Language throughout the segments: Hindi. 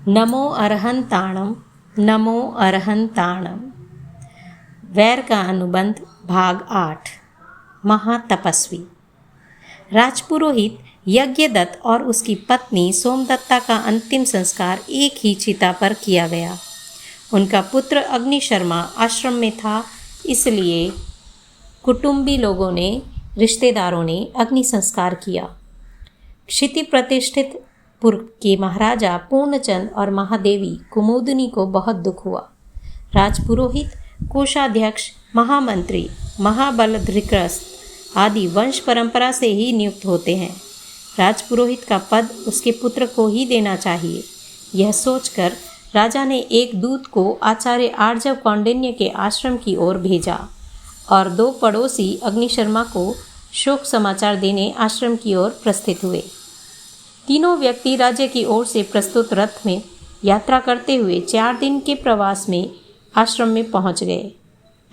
नमो अरहंताणम, नमो अरहंताणम। वैर का अनुबंध भाग 8। महातपस्वी। राजपुरोहित यज्ञदत्त और उसकी पत्नी सोमदत्ता का अंतिम संस्कार एक ही चिता पर किया गया। उनका पुत्र अग्निशर्मा आश्रम में था, इसलिए कुटुंबी लोगों ने, रिश्तेदारों ने अग्नि संस्कार किया। क्षिति प्रतिष्ठित पुर के महाराजा पूर्णचंद और महादेवी कुमुदिनी को बहुत दुख हुआ। राजपुरोहित, कोषाध्यक्ष, महामंत्री, महाबलधृक्रस्त आदि वंश परंपरा से ही नियुक्त होते हैं। राजपुरोहित का पद उसके पुत्र को ही देना चाहिए। यह सोचकर राजा ने एक दूत को आचार्य आर्जव कौंडिन्य के आश्रम की ओर भेजा और 2 पड़ोसी अग्निशर्मा को शोक समाचार देने आश्रम की ओर प्रस्थित हुए। तीनों व्यक्ति राज्य की ओर से प्रस्तुत रथ में यात्रा करते हुए 4 दिन के प्रवास में आश्रम में पहुंच गए।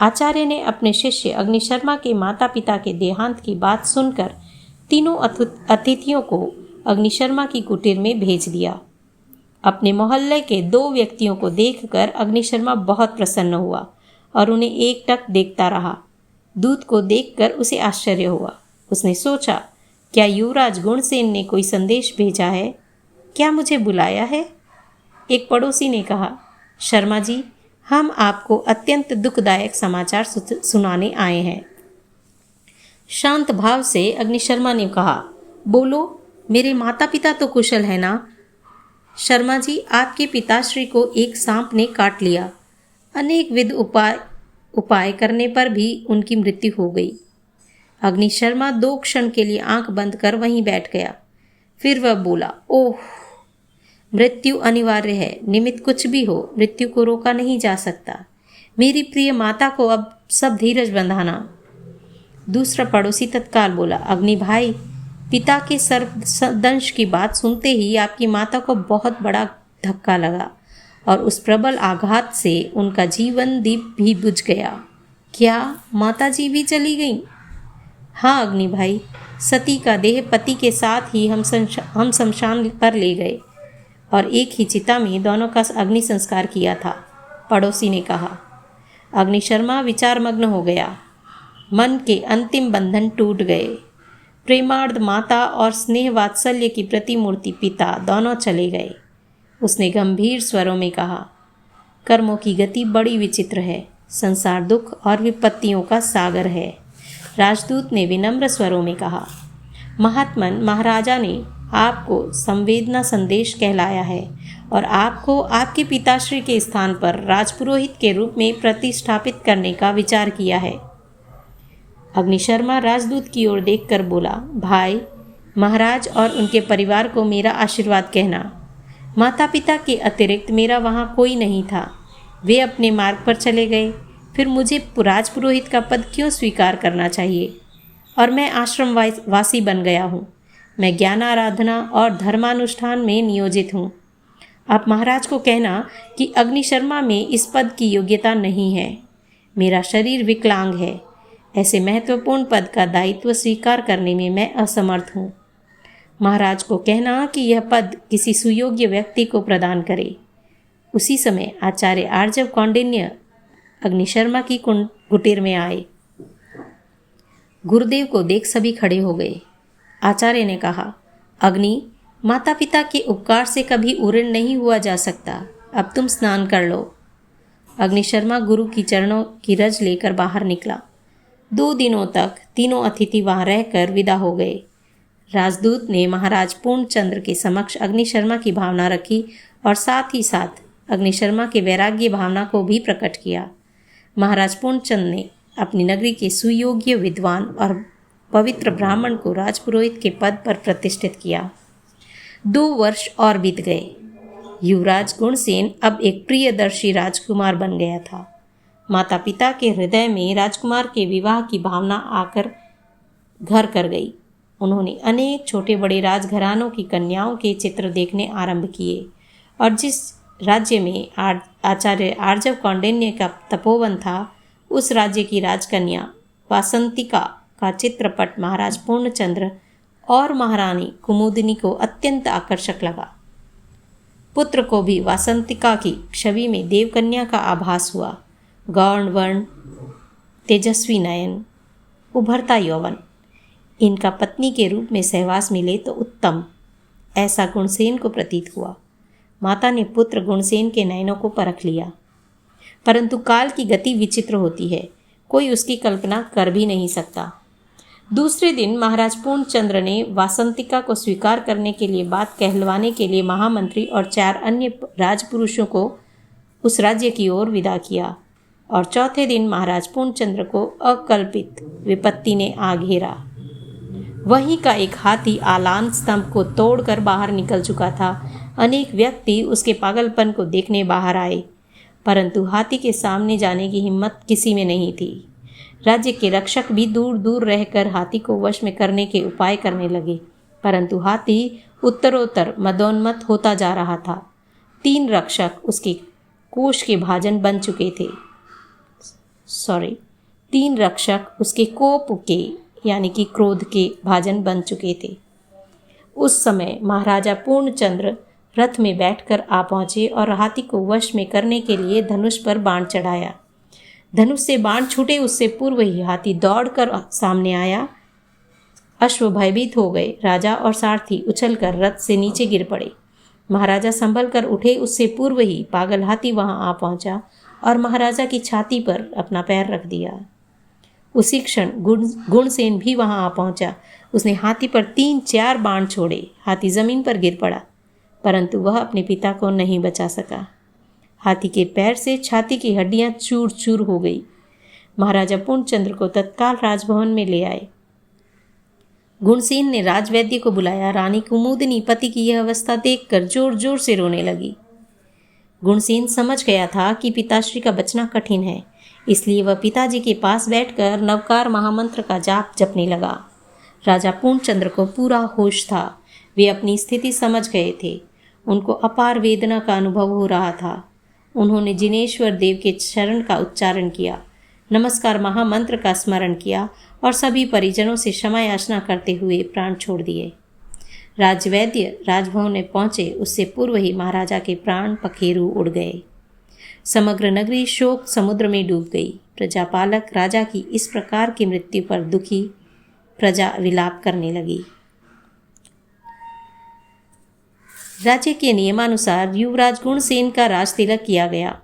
आचार्य ने अपने शिष्य अग्निशर्मा के माता पिता के देहांत की बात सुनकर तीनों अतिथियों को अग्निशर्मा की कुटीर में भेज दिया। अपने मोहल्ले के 2 व्यक्तियों को देखकर अग्निशर्मा बहुत प्रसन्न हुआ और उन्हें एकटक देखता रहा। दूत को देखकर उसे आश्चर्य हुआ। उसने सोचा, क्या युवराज गुणसेन ने कोई संदेश भेजा है? क्या मुझे बुलाया है? एक पड़ोसी ने कहा, शर्मा जी, हम आपको अत्यंत दुखदायक समाचार सुनाने आए हैं। शांत भाव से अग्निशर्मा ने कहा, बोलो, मेरे माता पिता तो कुशल है ना? शर्मा जी, आपके पिताश्री को एक सांप ने काट लिया। अनेक विध उपाय करने पर भी उनकी मृत्यु हो गई। अग्निशर्मा 2 क्षण के लिए आंख बंद कर वहीं बैठ गया। फिर वह बोला, ओह, मृत्यु अनिवार्य है। निमित्त कुछ भी हो, मृत्यु को रोका नहीं जा सकता। मेरी प्रिय माता को अब सब धीरज बंधाना। दूसरा पड़ोसी तत्काल बोला, अग्नि भाई, पिता के सर्पदंश की बात सुनते ही आपकी माता को बहुत बड़ा धक्का लगा और उस प्रबल आघात से उनका जीवन दीप भी बुझ गया। क्या माता जी भी चली गईं? हाँ अग्नि भाई, सती का देह पति के साथ ही हम शमशान पर ले गए और एक ही चिता में दोनों का अग्नि संस्कार किया था। पड़ोसी ने कहा। अग्निशर्मा विचारमग्न हो गया। मन के अंतिम बंधन टूट गए। प्रेमार्ध माता और स्नेह वात्सल्य की प्रतिमूर्ति पिता दोनों चले गए। उसने गंभीर स्वरों में कहा, कर्मों की गति बड़ी विचित्र है। संसार दुख और विपत्तियों का सागर है। राजदूत ने विनम्र स्वरों में कहा, महात्मन, महाराजा ने आपको संवेदना संदेश कहलाया है और आपको आपके पिताश्री के स्थान पर राजपुरोहित के रूप में प्रतिष्ठापित करने का विचार किया है। अग्निशर्मा राजदूत की ओर देखकर बोला, भाई, महाराज और उनके परिवार को मेरा आशीर्वाद कहना। माता पिता के अतिरिक्त मेरा वहाँ कोई नहीं था। वे अपने मार्ग पर चले गए। फिर मुझे राजपुरोहित का पद क्यों स्वीकार करना चाहिए? और मैं आश्रम वासी बन गया हूँ। मैं ज्ञान आराधना और धर्मानुष्ठान में नियोजित हूँ। आप महाराज को कहना कि अग्निशर्मा में इस पद की योग्यता नहीं है। मेरा शरीर विकलांग है। ऐसे महत्वपूर्ण पद का दायित्व स्वीकार करने में मैं असमर्थ हूँ। महाराज को कहना कि यह पद किसी सुयोग्य व्यक्ति को प्रदान करे। उसी समय आचार्य आर्जव कौंडिन्य अग्निशर्मा की कुटीर में आए। गुरुदेव को देख सभी खड़े हो गए। आचार्य ने कहा, अग्नि, माता पिता के उपकार से कभी उऋण नहीं हुआ जा सकता। अब तुम स्नान कर लो। अग्निशर्मा गुरु की चरणों की रज लेकर बाहर निकला। 2 दिनों तक तीनों अतिथि वहां रहकर विदा हो गए। राजदूत ने महाराज पूर्णचंद्र के समक्ष अग्निशर्मा की भावना रखी और साथ ही साथ अग्निशर्मा के वैराग्य भावना को भी प्रकट किया। महाराज पूर्णचंद ने अपनी नगरी के सुयोग्य विद्वान और पवित्र ब्राह्मण को राजपुरोहित के पद पर प्रतिष्ठित किया। 2 वर्ष और बीत गए। युवराज गुणसेन अब एक प्रियदर्शी राजकुमार बन गया था। माता पिता के हृदय में राजकुमार के विवाह की भावना आकर घर कर गई। उन्होंने अनेक छोटे बड़े राजघरानों की कन्याओं के चित्र देखने आरंभ किए और जिस राज्य में आचार्य आर्जव कौंडिन्य का तपोवन था, उस राज्य की राजकन्या वासंतिका का चित्रपट महाराज पूर्णचंद्र और महारानी कुमुदिनी को अत्यंत आकर्षक लगा। पुत्र को भी वासंतिका की छवि में देवकन्या का आभास हुआ। गौण वर्ण, तेजस्वी नयन, उभरता यौवन, इनका पत्नी के रूप में सहवास मिले तो उत्तम, ऐसा गुणसेन को प्रतीत हुआ। माता ने पुत्र गुणसेन के नयनों को परख लिया, परंतु काल की गति विचित्र होती है, कोई उसकी कल्पना कर भी नहीं सकता। दूसरे दिन महाराज पूर्णचंद्र ने वासंतिका को स्वीकार करने के लिए बात कहलवाने के लिए महामंत्री और 4 अन्य राजपुरुषों को उस राज्य की ओर विदा किया, और चौथे दिन महाराज पूर्णचंद्र को अकल्पित विपत्ति ने आ घेरा। वहीं का एक हाथी आलान स्तंभ को तोड़कर बाहर निकल चुका था। अनेक व्यक्ति उसके पागलपन को देखने बाहर आए, परंतु हाथी के सामने जाने की हिम्मत किसी में नहीं थी। राज्य के रक्षक भी दूर दूर रहकर हाथी को वश में करने के उपाय करने लगे, परंतु हाथी उत्तरोत्तर मदोन्मत्त होता जा रहा था। 3 रक्षक उसके कोष के भाजन बन चुके थे। 3 रक्षक उसके कोप के यानी कि क्रोध के भाजन बन चुके थे। उस समय महाराजा पूर्णचंद्र रथ में बैठकर आ पहुंचे और हाथी को वश में करने के लिए धनुष पर बाण चढ़ाया। धनुष से बाण छूटे उससे पूर्व ही हाथी दौड़कर सामने आया। अश्व भयभीत हो गए। राजा और सारथी उछलकर रथ से नीचे गिर पड़े। महाराजा संभल कर उठे उससे पूर्व ही पागल हाथी वहां आ पहुंचा और महाराजा की छाती पर अपना पैर रख दिया। उसी क्षण गुणसेन भी वहां आ पहुंचा। उसने हाथी पर 3-4 बाण छोड़े। हाथी जमीन पर गिर पड़ा, परंतु वह अपने पिता को नहीं बचा सका। हाथी के पैर से छाती की हड्डियां चूर चूर हो गई। महाराजा पूर्णचंद्र को तत्काल राजभवन में ले आए। गुणसेन ने राजवैद्य को बुलाया। रानी कुमुदिनी पति की यह अवस्था देखकर जोर जोर से रोने लगी। गुणसेन समझ गया था कि पिताश्री का बचना कठिन है, इसलिए वह पिताजी के पास बैठकर नवकार महामंत्र का जाप जपने लगा। राजा पूर्णचंद्र को पूरा होश था। वे अपनी स्थिति समझ गए थे। उनको अपार वेदना का अनुभव हो रहा था। उन्होंने जिनेश्वर देव के शरण का उच्चारण किया, नमस्कार महामंत्र का स्मरण किया और सभी परिजनों से क्षमा याचना करते हुए प्राण छोड़ दिए। राजवैद्य राजभवन में पहुंचे उससे पूर्व ही महाराजा के प्राण पखेरु उड़ गए। समग्र नगरी शोक समुद्र में डूब गई। प्रजापालक राजा की इस प्रकार की मृत्यु पर दुखी प्रजा विलाप करने लगी। राज्य के नियमानुसार युवराज गुणसेन का राजतिलक किया गया।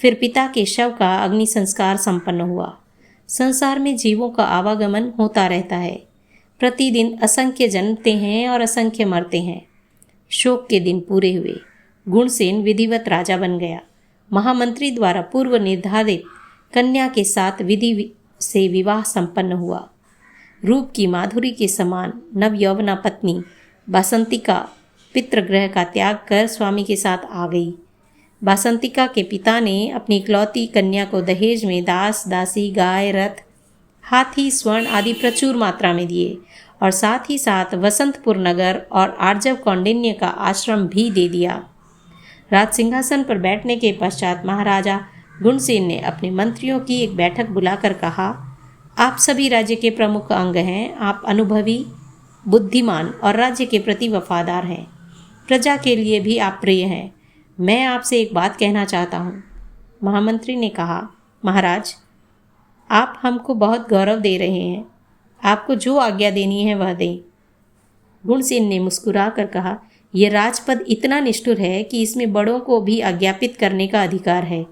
फिर पिता के शव का अग्नि संस्कार संपन्न हुआ। संसार में जीवों का आवागमन होता रहता है। प्रतिदिन असंख्य जन्मते हैं और असंख्य मरते हैं। शोक के दिन पूरे हुए। गुणसेन विधिवत राजा बन गया। महामंत्री द्वारा पूर्व निर्धारित कन्या के साथ विधि से विवाह संपन्न हुआ। रूप की माधुरी के समान नवयौवना पत्नी वासंतिका पितृगृह का त्याग कर स्वामी के साथ आ गई। वासंतिका के पिता ने अपनी इकलौती कन्या को दहेज में दास, दासी, गाय, रथ, हाथी, स्वर्ण आदि प्रचुर मात्रा में दिए और साथ ही साथ वसंतपुर नगर और आर्जव कौंडिन्य का आश्रम भी दे दिया। राज सिंहासन पर बैठने के पश्चात महाराजा गुणसेन ने अपने मंत्रियों की एक बैठक बुलाकर कहा, आप सभी राज्य के प्रमुख अंग हैं। आप अनुभवी, बुद्धिमान और राज्य के प्रति वफादार हैं। प्रजा के लिए भी आप प्रिय हैं। मैं आपसे एक बात कहना चाहता हूँ। महामंत्री ने कहा, महाराज, आप हमको बहुत गौरव दे रहे हैं। आपको जो आज्ञा देनी है वह दें। गुणसेन ने मुस्कुरा कर कहा, यह राजपद इतना निष्ठुर है कि इसमें बड़ों को भी आज्ञापित करने का अधिकार है,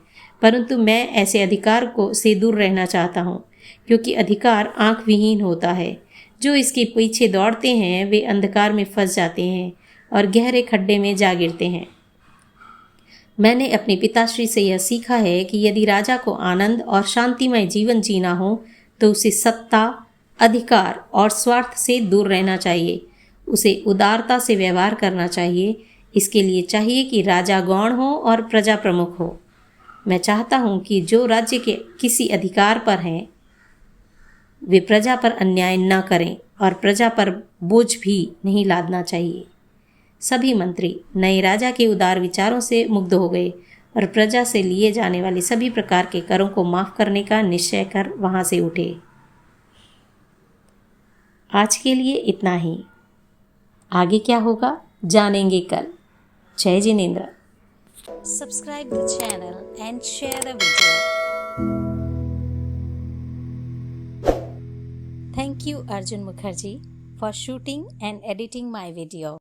परंतु मैं ऐसे अधिकार को से दूर रहना चाहता हूँ, क्योंकि अधिकार आँख विहीन होता है। जो इसके पीछे दौड़ते हैं वे अंधकार में फंस जाते हैं और गहरे खड्डे में जा गिरते हैं। मैंने अपने पिताश्री से यह सीखा है कि यदि राजा को आनंद और शांतिमय जीवन जीना हो तो उसे सत्ता, अधिकार और स्वार्थ से दूर रहना चाहिए। उसे उदारता से व्यवहार करना चाहिए। इसके लिए चाहिए कि राजा गौण हो और प्रजा प्रमुख हो। मैं चाहता हूँ कि जो राज्य के किसी अधिकार पर हैं वे प्रजा पर अन्याय न करें और प्रजा पर बोझ भी नहीं लादना चाहिए। सभी मंत्री नए राजा के उदार विचारों से मुग्ध हो गए और प्रजा से लिए जाने वाले सभी प्रकार के करों को माफ करने का निश्चय कर वहां से उठे। आज के लिए इतना ही। आगे क्या होगा जानेंगे कल। जय Jinendra. Subscribe the channel and share the video. Thank you Arjun Mukherjee for shooting and editing my video.